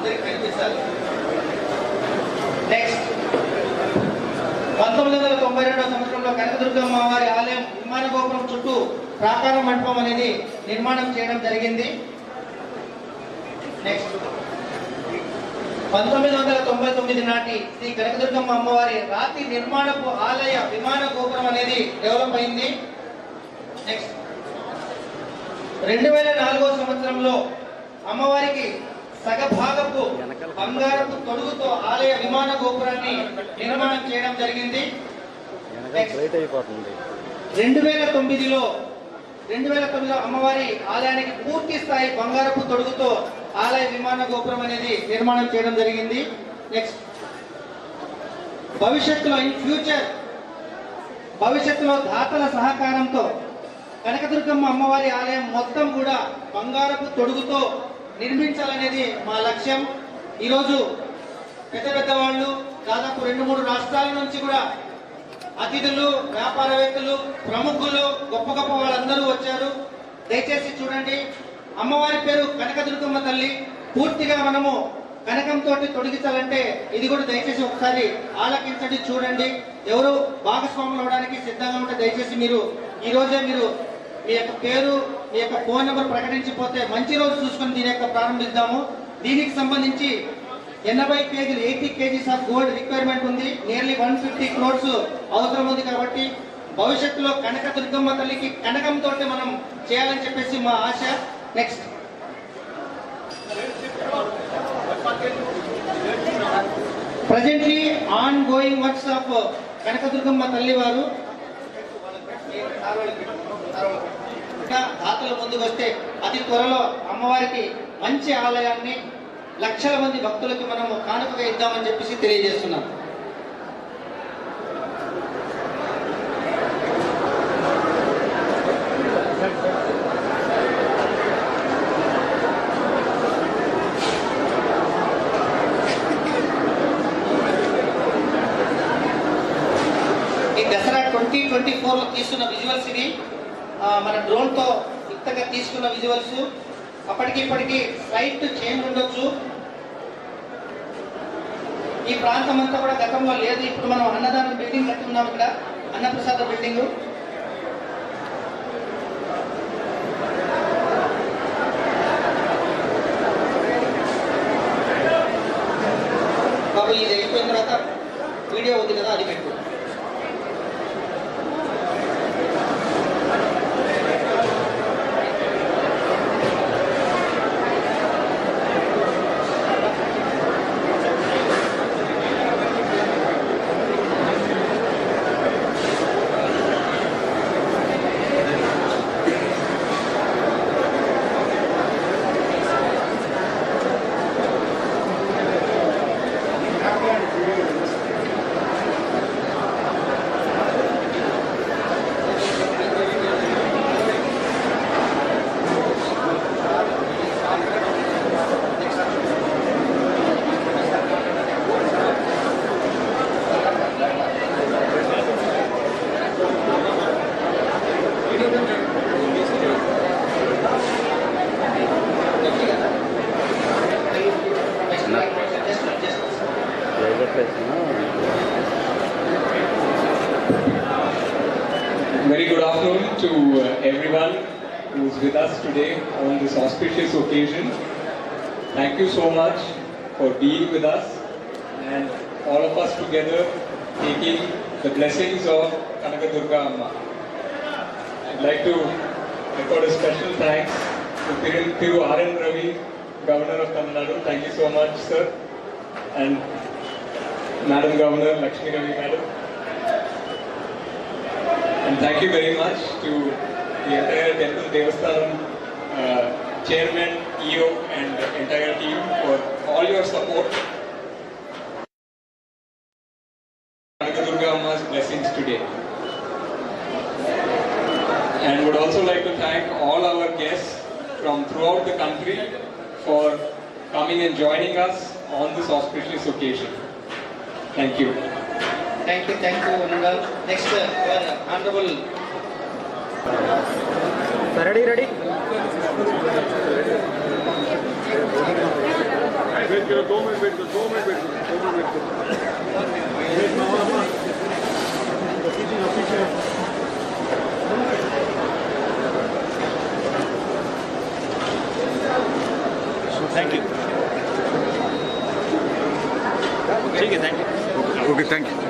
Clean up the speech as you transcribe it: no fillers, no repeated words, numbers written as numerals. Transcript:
అందరికి కనిపించాలి. నెక్స్ట్ 1992వ సంవత్సరంలో కనకదుర్గమ్మ వారి ఆలయం విమాన గోపురం చుట్టూ ప్రాకార మండపం అనేది నిర్మాణం చేయడం జరిగింది. నెక్స్ట్ 1999 నాటి శ్రీ కనకదుర్గమ్మ అమ్మవారి రాతి నిర్మాణపు ఆలయ విమాన గోపురం అనేది డెవలప్ అయింది. నెక్స్ట్ 2004వ సంవత్సరంలో అమ్మవారికి సగభాగపు బంగారపు తొడుగుతో ఆలయ విమాన గోపురాన్ని నిర్మాణం చేయడం జరిగింది. 2009లో అమ్మవారి ఆలయానికి పూర్తి స్థాయి బంగారపు తొడుగుతో ఆలయ విమాన గోపురం అనేది నిర్మాణం చేయడం జరిగింది. నెక్స్ట్ భవిష్యత్తులో దాతల సహకారంతో కనకదుర్గమ్మ అమ్మవారి ఆలయం మొత్తం కూడా బంగారపు తొడుగుతో నిర్మించాలనేది మా లక్ష్యం. ఈరోజు పెద్ద వాళ్ళు దాదాపు 2-3 రాష్ట్రాల నుంచి కూడా అతిథులు, వ్యాపారవేత్తలు, ప్రముఖులు, గొప్ప వాళ్ళందరూ వచ్చారు. దయచేసి చూడండి, అమ్మవారి పేరు కనకదుర్గమ్మ తల్లి. పూర్తిగా మనము కనకంతో తొడిగించాలంటే ఇది కూడా దయచేసి ఒకసారి ఆలకించండి, చూడండి. ఎవరు భాగస్వాములు అవడానికి సిద్ధంగా ఉంటే దయచేసి మీరు ఈ రోజే మీరు మీ యొక్క పేరు, మీ యొక్క ఫోన్ నెంబర్ ప్రకటించిపోతే మంచి రోజు చూసుకొని దీని యొక్క ప్రారంభిద్దాము. దీనికి సంబంధించి 80 kgs ఆఫ్ గోల్డ్ రిక్వైర్మెంట్ ఉంది. నియర్లీ 150 crores అవసరం ఉంది. కాబట్టి భవిష్యత్తులో కనకదుర్గమ్మ తల్లికి కనకంతో మనం చేయాలని చెప్పేసి మా ఆశ. Next presently on going works of Kanakadurgamma తల్లి వారు దాతల ముందుకు వస్తే అతి త్వరలో అమ్మవారికి మంచి ఆలయాన్ని లక్షల మంది భక్తులకి మనము కానుకగా ఇద్దామని చెప్పేసి తెలియజేస్తున్నాం. ఈ దసరా 2024లో తీసుకున్న విజువల్స్ ఇవి. మన డ్రోన్ తో ఇంతగా తీసుకున్న విజువల్స్. అప్పటికి ఇప్పటికి సైట్ చేంజ్ ఉండొచ్చు. ఈ ప్రాంతం అంతా కూడా గతంలో లేదు. ఇప్పుడు మనం అన్నదానం బిల్డింగ్ కట్టుకున్నాం. ఇక్కడ అన్నప్రసాద బిల్డింగ్. బాబు ఇది అయిపోయిన తర్వాత వీడియో ఉంది కదా, అది పెట్టు. Very good afternoon to everyone who is with us today on this auspicious occasion. Thank you so much for being with us and all of us together taking the blessings of Kanakadurga Amma. I'd like to record a special thanks to Thiru R.N. Ravi, Governor of Tamil Nadu. Thank you so much, sir. And Madam Governor, Lakshmi Ravi Madam. And thank you very much to the entire Temple Devasthanam Chairman, EO and the entire team for all your support. Kanakadurga Amma's blessings today. And would also like to thank all our guests from throughout the country for coming and joining us on this auspicious occasion. Thank you. Thank you, Nangal. Next, Honorable. Ready? Thank you. Okay, thank you. Okay, thank you.